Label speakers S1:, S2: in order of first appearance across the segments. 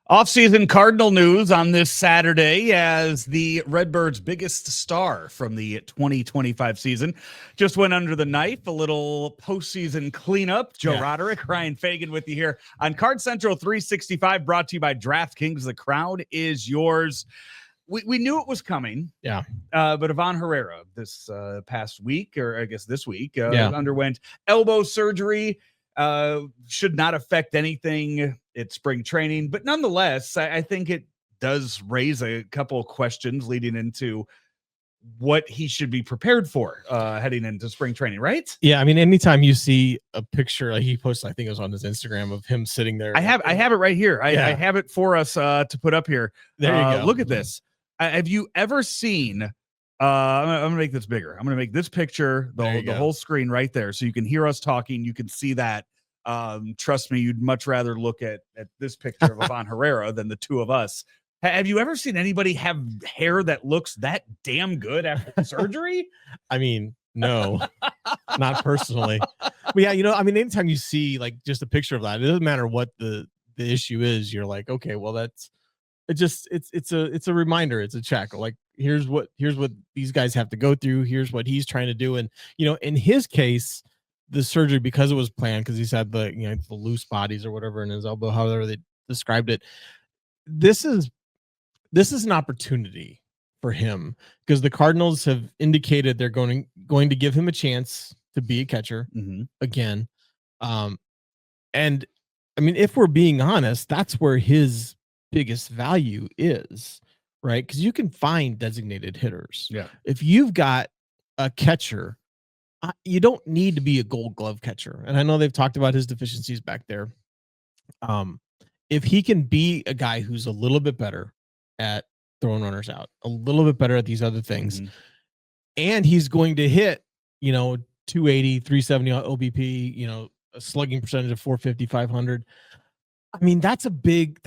S1: Off-season Cardinal news on this Saturday as the Redbirds' biggest star from the 2025 season just went under the knife. A little postseason cleanup. Roderick, Ryan Fagan with you here on Card Central 365, brought to you by DraftKings. The crowd is yours. We knew it was coming.
S2: Yeah.
S1: But Iván Herrera this past week, or I guess this week, underwent elbow surgery. Should not affect anything at spring training, but nonetheless, I think it does raise a couple of questions leading into what he should be prepared for heading into spring training, right?
S2: Yeah, I mean, anytime you see a picture, like he posted, I think it was on his Instagram, of him sitting there.
S1: I have it right here. I have it for us to put up here.
S2: There you go.
S1: Look at this. Have you ever seen? I'm gonna make this bigger. I'm gonna make this picture the whole screen right there, so you can hear us talking. You can see that. Trust me, you'd much rather look at this picture of Iván Herrera than the two of us. Have you ever seen anybody have hair that looks that damn good after surgery?
S2: I mean, no, not personally. But yeah, anytime you see like just a picture of that, it doesn't matter what the issue is. You're like, okay, well, it's a reminder. It's a check. Like, here's what these guys have to go through. Here's what he's trying to do. And, in his case, the surgery, because it was planned, because he's had the loose bodies or whatever in his elbow, however they described it. This is an opportunity for him, because the Cardinals have indicated they're going to give him a chance to be a catcher again. And I mean, if we're being honest, that's where his biggest value is, right? Because you can find designated hitters.
S1: Yeah.
S2: If you've got a catcher, you don't need to be a Gold Glove catcher. And I know they've talked about his deficiencies back there. If he can be a guy who's a little bit better at throwing runners out, a little bit better at these other things, and he's going to hit, 280, 370 OBP, a slugging percentage of 450, 500. I mean, that's a big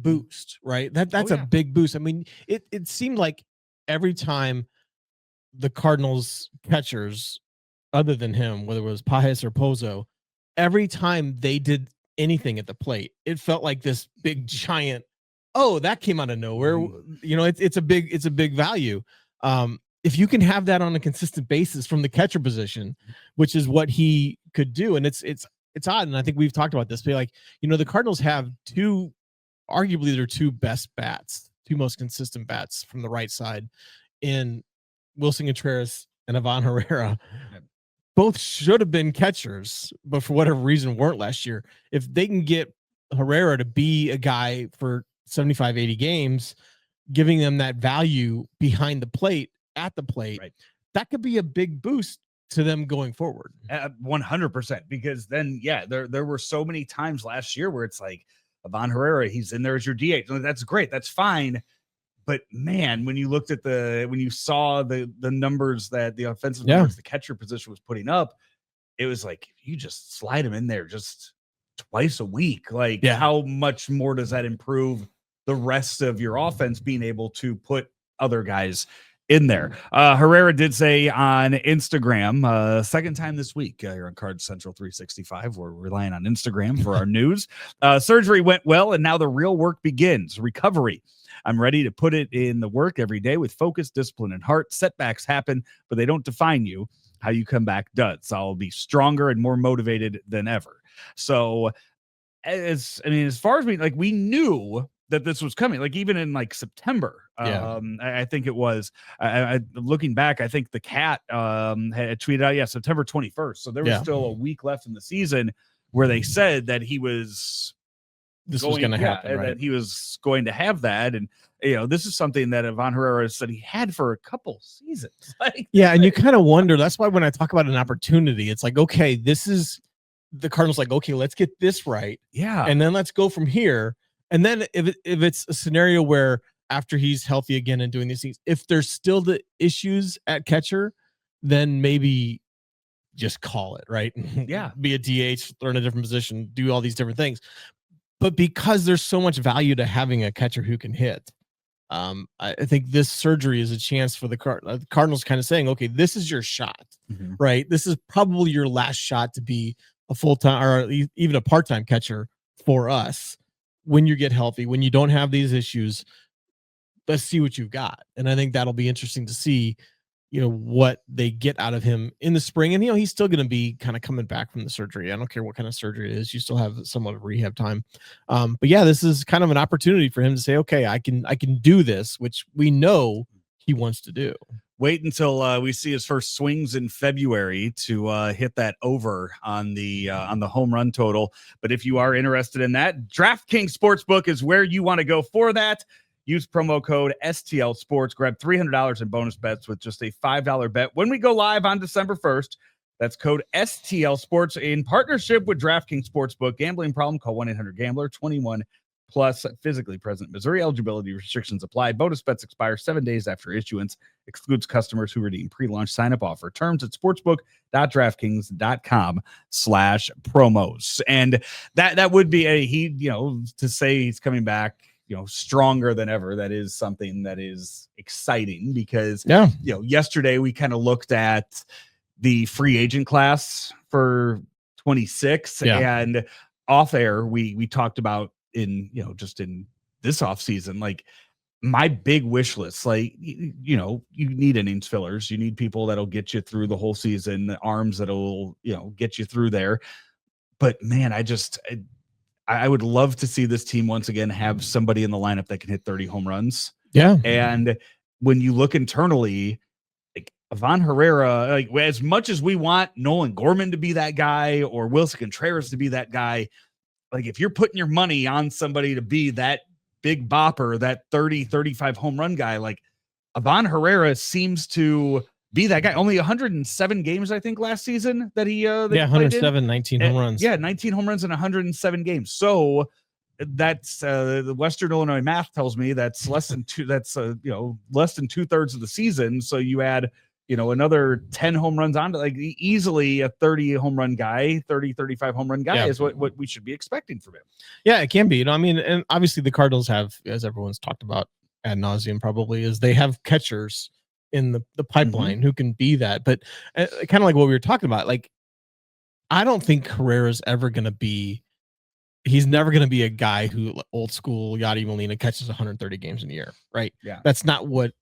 S2: boost, right? That's a big boost. I mean, it seemed like every time the Cardinals catchers, other than him, whether it was Pajes or Pozo, every time they did anything at the plate, it felt like this big giant, that came out of nowhere. It's a big value. If you can have that on a consistent basis from the catcher position, which is what he could do. And it's odd. And I think we've talked about this, but the Cardinals have arguably their two best bats, two most consistent bats from the right side in Willson Contreras and Iván Herrera. Both should have been catchers, but for whatever reason weren't last year. If they can get Herrera to be a guy for 75, 80 games, giving them that value behind the plate, at the plate, that could be a big boost to them going forward.
S1: 100%, because then, there were so many times last year where it's like, Iván Herrera, he's in there as your DH. That's great. That's fine. But man, when you saw the numbers that the offensive numbers, the catcher position was putting up, it was like, if you just slide him in there just twice a week, how much more does that improve the rest of your offense being able to put other guys in there? Herrera did say on Instagram, second time this week, here on Card Central 365, we're relying on Instagram for our news. Surgery went well, and now the real work begins. Recovery. I'm ready to put it in the work every day with focus, discipline, and heart. Setbacks happen, but they don't define you. How you come back does. I'll be stronger and more motivated than ever. So, as far as we knew that this was coming, even in September. I think it was. Looking back, I think the Cat had tweeted out, September 21st. So there was still a week left in the season where they said that he was.
S2: Was going to happen, right?
S1: That he was going to have that, and this is something that Iván Herrera said he had for a couple seasons.
S2: And you kind of wonder. That's why when I talk about an opportunity, it's like, okay, this is the Cardinals. Like, okay, let's get this right, and then let's go from here. And then if it's a scenario where after he's healthy again and doing these things, if there's still the issues at catcher, then maybe just call it, right? Be a DH, learn a different position, do all these different things. But because there's so much value to having a catcher who can hit, I think this surgery is a chance for the Cardinals kind of saying, okay, this is your shot, right? This is probably your last shot to be a full-time or even a part-time catcher for us. when you get healthy, when you don't have these issues, let's see what you've got. And I think that'll be interesting to see, what they get out of him in the spring. And, he's still going to be kind of coming back from the surgery. I don't care what kind of surgery it is. You still have somewhat of rehab time. But yeah, this is kind of an opportunity for him to say, okay, I can do this, which we know he wants to do.
S1: Wait until we see his first swings in February to hit that over on the home run total. But if you are interested in that, DraftKings Sportsbook is where you want to go for that. Use promo code STL Sports. Grab $300 in bonus bets with just a $5 bet when we go live on December 1st. That's code STL Sports in partnership with DraftKings Sportsbook. Gambling problem? Call 1-800-GAMBLER. 21 plus, physically present in Missouri. Eligibility restrictions apply. Bonus bets expire 7 days after issuance. Excludes customers who redeem pre-launch sign-up offer. Terms at sportsbook.draftkings.com/promos. And that would be to say he's coming back, stronger than ever. That is something that is exciting because, yesterday we kind of looked at the free agent class for 26 and off air. We talked about in this off season, like my big wish list, like, you need innings fillers, you need people that'll get you through the whole season, arms that'll, get you through there. But man, I would love to see this team once again have somebody in the lineup that can hit 30 home runs.
S2: Yeah.
S1: And when you look internally, like Iván Herrera, like as much as we want Nolan Gorman to be that guy or Willson Contreras to be that guy, like if you're putting your money on somebody to be that big bopper, that 30, 35 home run guy, like Iván Herrera seems to be that guy. Only 107 games, I think, last season that he
S2: 107, 19 home runs.
S1: 19 home runs in 107 games. So that's the Western Illinois math tells me that's less than two. That's less than 2/3 of the season. So you add another 10 home runs on to like easily a 30 home run guy, 30, 35 home run guy is what we should be expecting from him.
S2: Yeah, it can be. And obviously the Cardinals have, as everyone's talked about ad nauseum probably, is they have catchers in the pipeline who can be that. But kind of like what we were talking about, like I don't think Herrera's ever going to be, he's never going to be a guy who old school Yadi Molina catches 130 games in a year, right?
S1: Yeah.
S2: That's not what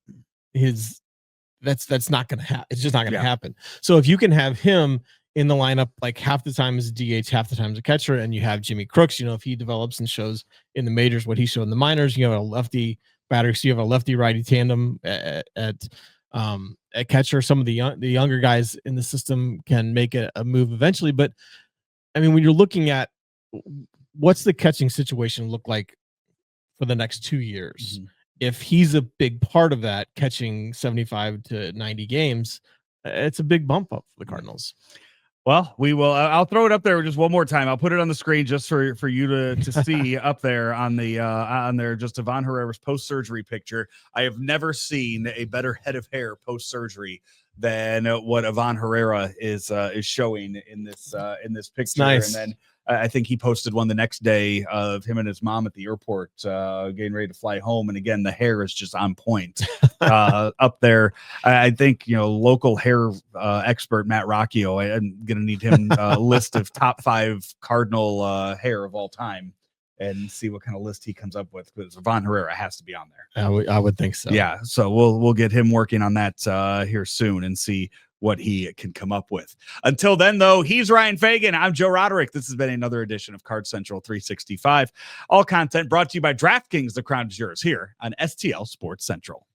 S2: that's not going to happen. It's just not going to happen. So if you can have him in the lineup, like half the time as a DH, half the time as a catcher, and you have Jimmy Crooks, if he develops and shows in the majors what he showed in the minors, you have a lefty batter, so you have a lefty righty tandem at catcher. Some of the younger guys in the system can make a move eventually. But I mean, when you're looking at what's the catching situation look like for the next 2 years, if he's a big part of that, catching 75 to 90 games, it's a big bump up for the Cardinals.
S1: Well, we will. I'll throw it up there just one more time. I'll put it on the screen just for you to see up there on there. Just Iván Herrera's post-surgery picture. I have never seen a better head of hair post-surgery than what Iván Herrera is showing in this picture.
S2: It's nice.
S1: And then I think he posted one the next day of him and his mom at the airport getting ready to fly home. And again, the hair is just on point up there. I think, local hair expert Matt Rocchio, I'm going to need him a list of top 5 Cardinal hair of all time and see what kind of list he comes up with, because Iván Herrera has to be on there.
S2: I would think so.
S1: Yeah. So we'll get him working on that here soon and see what he can come up with. Until then, though, he's Ryan Fagan. I'm Joe Roderick. This has been another edition of Card Central 365. All content brought to you by DraftKings. The crown is yours here on STL Sports Central.